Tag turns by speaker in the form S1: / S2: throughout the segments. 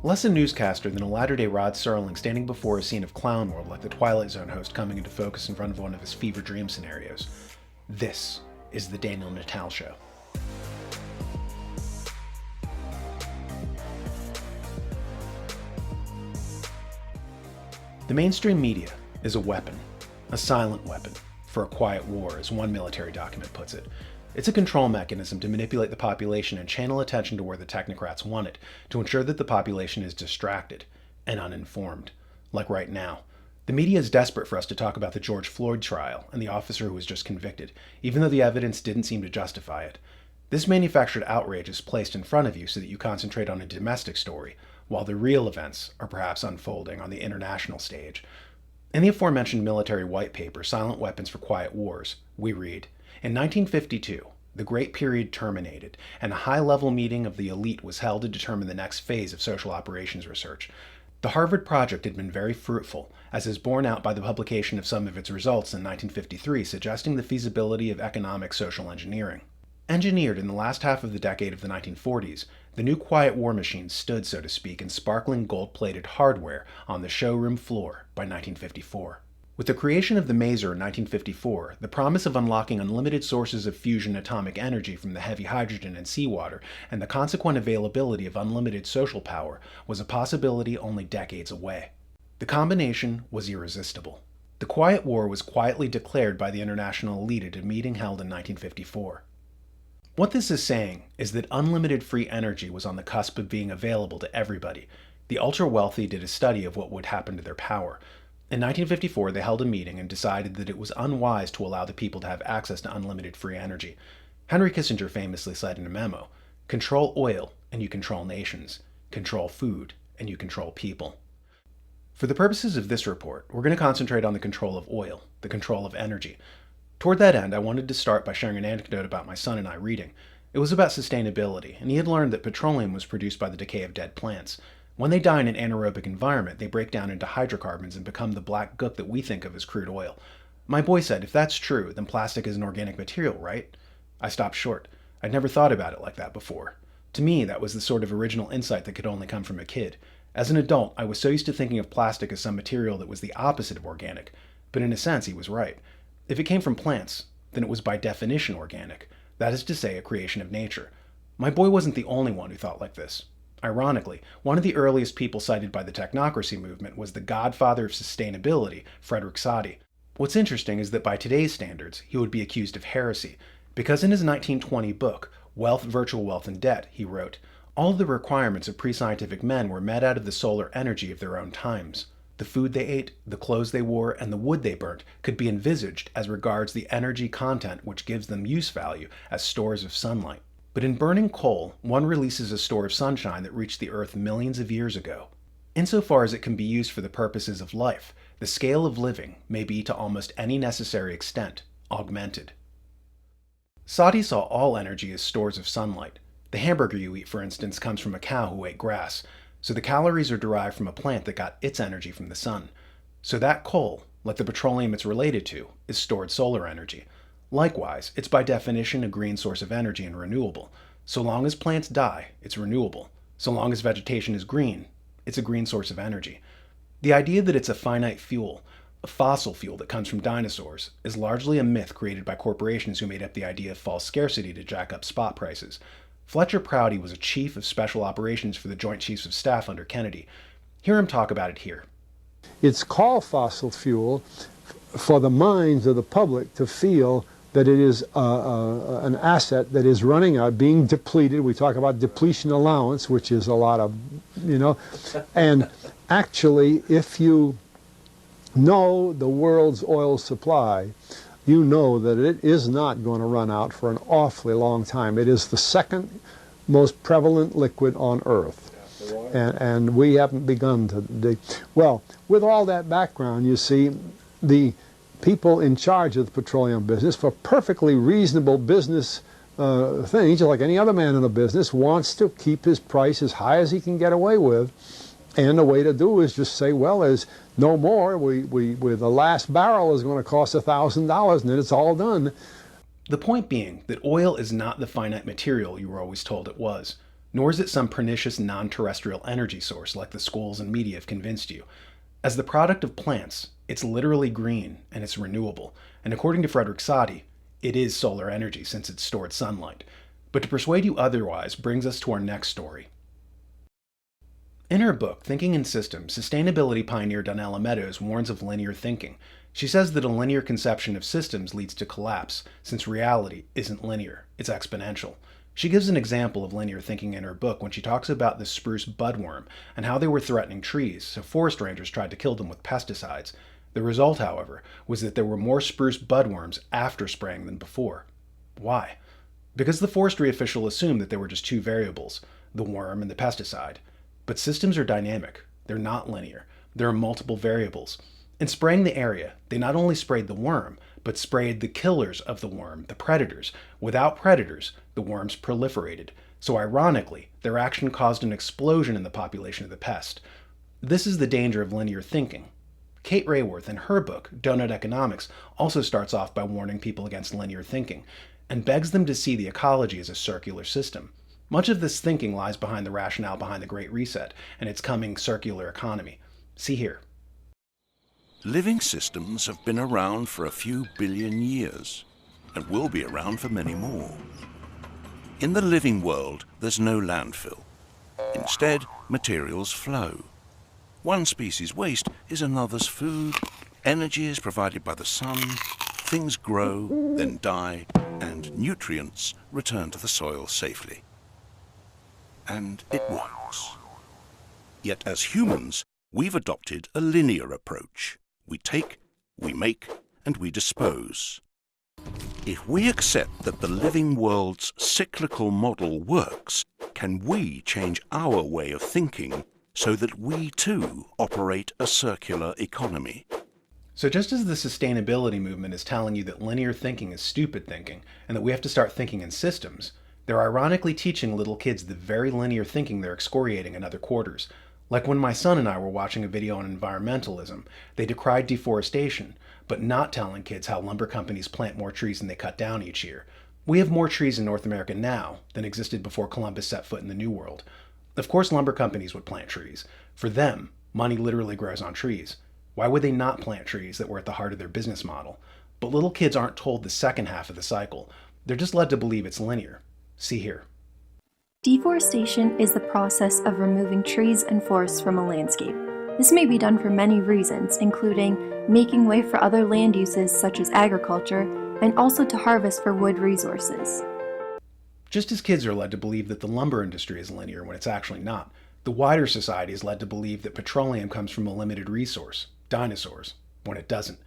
S1: Less a newscaster than a latter-day Rod Serling standing before a scene of Clown World like the Twilight Zone host coming into focus in front of one of his fever dream scenarios. This is the Daniel Natal Show. The mainstream media is a weapon, a silent weapon, for a quiet war, as one military document puts it. It's a control mechanism to manipulate the population and channel attention to where the technocrats want it, to ensure that the population is distracted and uninformed. Like right now. The media is desperate for us to talk about the George Floyd trial and the officer who was just convicted, even though the evidence didn't seem to justify it. This manufactured outrage is placed in front of you so that you concentrate on a domestic story, while the real events are perhaps unfolding on the international stage. In the aforementioned military white paper, Silent Weapons for Quiet Wars, we read, in 1952, the Great Period terminated, and a high-level meeting of the elite was held to determine the next phase of social operations research. The Harvard project had been very fruitful, as is borne out by the publication of some of its results in 1953, suggesting the feasibility of economic social engineering. Engineered in the last half of the decade of the 1940s, the new quiet war machine stood, so to speak, in sparkling gold-plated hardware on the showroom floor by 1954. With the creation of the maser in 1954, the promise of unlocking unlimited sources of fusion atomic energy from the heavy hydrogen and seawater, and the consequent availability of unlimited social power, was a possibility only decades away. The combination was irresistible. The Quiet War was quietly declared by the international elite at a meeting held in 1954. What this is saying is that unlimited free energy was on the cusp of being available to everybody. The ultra-wealthy did a study of what would happen to their power. In 1954, they held a meeting and decided that it was unwise to allow the people to have access to unlimited free energy. Henry Kissinger famously said in a memo, "Control oil and you control nations. Control food and you control people." For the purposes of this report, we're going to concentrate on the control of oil, the control of energy. Toward that end, I wanted to start by sharing an anecdote about my son and I reading. It was about sustainability, and he had learned that petroleum was produced by the decay of dead plants. When they die in an anaerobic environment, they break down into hydrocarbons and become the black gook that we think of as crude oil. My boy said, if that's true, then plastic is an organic material, right? I stopped short. I'd never thought about it like that before. To me, that was the sort of original insight that could only come from a kid. As an adult, I was so used to thinking of plastic as some material that was the opposite of organic. But in a sense, he was right. If it came from plants, then it was by definition organic. That is to say, a creation of nature. My boy wasn't the only one who thought like this. Ironically, one of the earliest people cited by the technocracy movement was the godfather of sustainability, Frederick Soddy. What's interesting is that by today's standards, he would be accused of heresy, because in his 1920 book, Wealth, Virtual Wealth, and Debt, he wrote, all of the requirements of pre-scientific men were met out of the solar energy of their own times. The food they ate, the clothes they wore, and the wood they burnt could be envisaged as regards the energy content which gives them use value as stores of sunlight. But in burning coal, one releases a store of sunshine that reached the Earth millions of years ago. Insofar as it can be used for the purposes of life, the scale of living may be to almost any necessary extent augmented. Soddy saw all energy as stores of sunlight. The hamburger you eat, for instance, comes from a cow who ate grass, so the calories are derived from a plant that got its energy from the sun. So that coal, like the petroleum it's related to, is stored solar energy. Likewise, it's by definition a green source of energy and renewable. So long as plants die, it's renewable. So long as vegetation is green, it's a green source of energy. The idea that it's a finite fuel, a fossil fuel that comes from dinosaurs, is largely a myth created by corporations who made up the idea of false scarcity to jack up spot prices. Fletcher Prouty was a chief of special operations for the Joint Chiefs of Staff under Kennedy. Hear him talk about it here.
S2: It's called fossil fuel for the minds of the public to feel that it is an asset that is running out, being depleted. We talk about depletion allowance, which is a lot of, and actually, if you know the world's oil supply, you know that it is not going to run out for an awfully long time. It is the second most prevalent liquid on Earth. And we haven't begun to dig. Well, with all that background, you see, the people in charge of the petroleum business, for perfectly reasonable business things, just like any other man in the business, wants to keep his price as high as he can get away with. And the way to do is just say, well, there's no more. The last barrel is going to cost $1,000, and then it's all done.
S1: The point being that oil is not the finite material you were always told it was. Nor is it some pernicious non-terrestrial energy source like the schools and media have convinced you. As the product of plants, it's literally green and it's renewable, and according to Frederick Soddy, it is solar energy since it's stored sunlight. But to persuade you otherwise brings us to our next story. In her book, Thinking in Systems, sustainability pioneer Donella Meadows warns of linear thinking. She says that a linear conception of systems leads to collapse, since reality isn't linear, it's exponential. She gives an example of linear thinking in her book when she talks about the spruce budworm and how they were threatening trees, so forest rangers tried to kill them with pesticides. The result, however, was that there were more spruce budworms after spraying than before. Why? Because the forestry official assumed that there were just two variables, the worm and the pesticide. But systems are dynamic. They're not linear. There are multiple variables. In spraying the area, they not only sprayed the worm, but sprayed the killers of the worm, the predators. Without predators, the worms proliferated. So ironically, their action caused an explosion in the population of the pest. This is the danger of linear thinking. Kate Raworth, in her book, Donut Economics, also starts off by warning people against linear thinking, and begs them to see the ecology as a circular system. Much of this thinking lies behind the rationale behind the Great Reset and its coming circular economy. See here.
S3: Living systems have been around for a few billion years and will be around for many more. In the living world, there's no landfill. Instead, materials flow. One species' waste is another's food, energy is provided by the sun, things grow, then die, and nutrients return to the soil safely. And it works. Yet as humans, we've adopted a linear approach. We take, we make, and we dispose. If we accept that the living world's cyclical model works, can we change our way of thinking so that we too operate a circular economy?
S1: So just as the sustainability movement is telling you that linear thinking is stupid thinking, and that we have to start thinking in systems, they're ironically teaching little kids the very linear thinking they're excoriating in other quarters. Like when my son and I were watching a video on environmentalism, they decried deforestation, but not telling kids how lumber companies plant more trees than they cut down each year. We have more trees in North America now than existed before Columbus set foot in the New World. Of course lumber companies would plant trees. For them, money literally grows on trees. Why would they not plant trees that were at the heart of their business model? But little kids aren't told the second half of the cycle. They're just led to believe it's linear. See here.
S4: Deforestation is the process of removing trees and forests from a landscape. This may be done for many reasons, including making way for other land uses such as agriculture, and also to harvest for wood resources.
S1: Just as kids are led to believe that the lumber industry is linear when it's actually not, the wider society is led to believe that petroleum comes from a limited resource, dinosaurs, when it doesn't.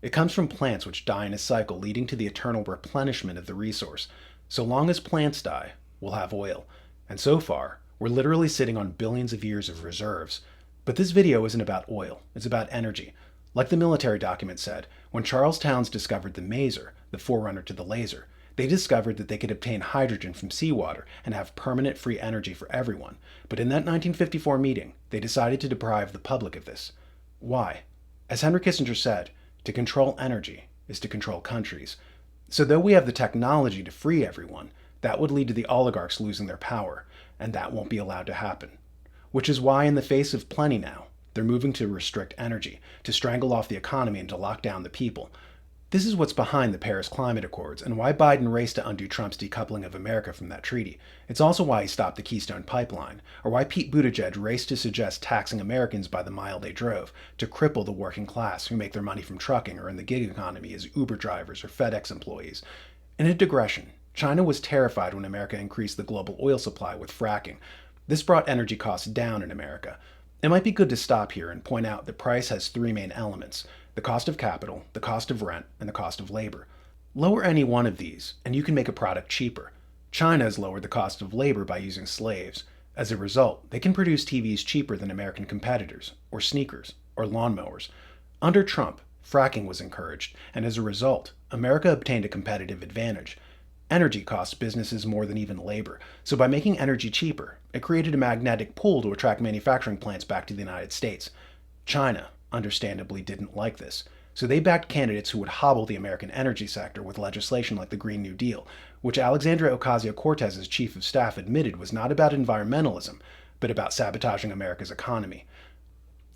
S1: It comes from plants which die in a cycle leading to the eternal replenishment of the resource. So long as plants die, we'll have oil. And so far, we're literally sitting on billions of years of reserves. But this video isn't about oil, it's about energy. Like the military document said, when Charles Towns discovered the maser, the forerunner to the laser, they discovered that they could obtain hydrogen from seawater and have permanent free energy for everyone. But in that 1954 meeting, they decided to deprive the public of this. Why? As Henry Kissinger said, to control energy is to control countries. So though we have the technology to free everyone, that would lead to the oligarchs losing their power, and that won't be allowed to happen. Which is why in the face of plenty now, they're moving to restrict energy, to strangle off the economy and to lock down the people. This is what's behind the Paris Climate Accords and why Biden raced to undo Trump's decoupling of America from that treaty. It's also why he stopped the Keystone Pipeline, or why Pete Buttigieg raced to suggest taxing Americans by the mile they drove to cripple the working class who make their money from trucking or in the gig economy as Uber drivers or FedEx employees. In a digression, China was terrified when America increased the global oil supply with fracking. This brought energy costs down in America. It might be good to stop here and point out that price has three main elements: the cost of capital, the cost of rent, and the cost of labor. Lower any one of these, and you can make a product cheaper. China has lowered the cost of labor by using slaves. As a result, they can produce TVs cheaper than American competitors, or sneakers, or lawnmowers. Under Trump, fracking was encouraged, and as a result, America obtained a competitive advantage. Energy costs businesses more than even labor, so by making energy cheaper, it created a magnetic pull to attract manufacturing plants back to the United States. China, understandably, didn't like this. So they backed candidates who would hobble the American energy sector with legislation like the Green New Deal, which Alexandria Ocasio-Cortez's chief of staff admitted was not about environmentalism, but about sabotaging America's economy.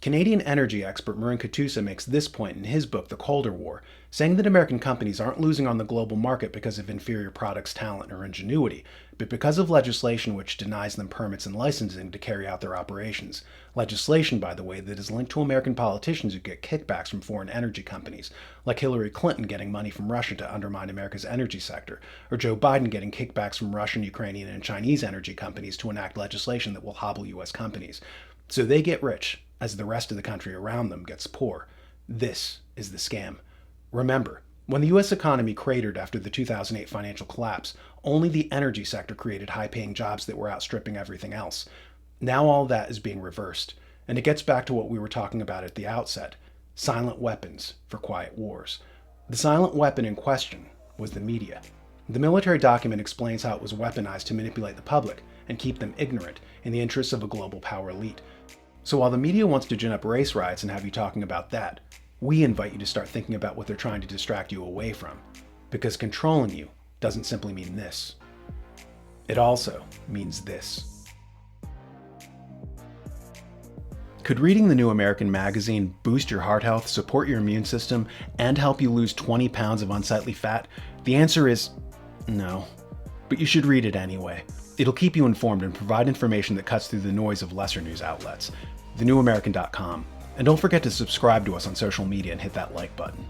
S1: Canadian energy expert Marin Katusa makes this point in his book, The Colder War, saying that American companies aren't losing on the global market because of inferior products, talent, or ingenuity, but because of legislation which denies them permits and licensing to carry out their operations. Legislation, by the way, that is linked to American politicians who get kickbacks from foreign energy companies, like Hillary Clinton getting money from Russia to undermine America's energy sector, or Joe Biden getting kickbacks from Russian, Ukrainian, and Chinese energy companies to enact legislation that will hobble U.S. companies. So they get rich, as the rest of the country around them gets poor. This is the scam. Remember, when the U.S. economy cratered after the 2008 financial collapse, only the energy sector created high-paying jobs that were outstripping everything else. Now all that is being reversed, and it gets back to what we were talking about at the outset: silent weapons for quiet wars. The silent weapon in question was the media. The military document explains how it was weaponized to manipulate the public and keep them ignorant in the interests of a global power elite. So while the media wants to gin up race riots and have you talking about that, we invite you to start thinking about what they're trying to distract you away from. Because controlling you doesn't simply mean this. It also means this. Could reading the New American Magazine boost your heart health, support your immune system, and help you lose 20 pounds of unsightly fat? The answer is no. But you should read it anyway. It'll keep you informed and provide information that cuts through the noise of lesser news outlets. TheNewAmerican.com. And don't forget to subscribe to us on social media and hit that like button.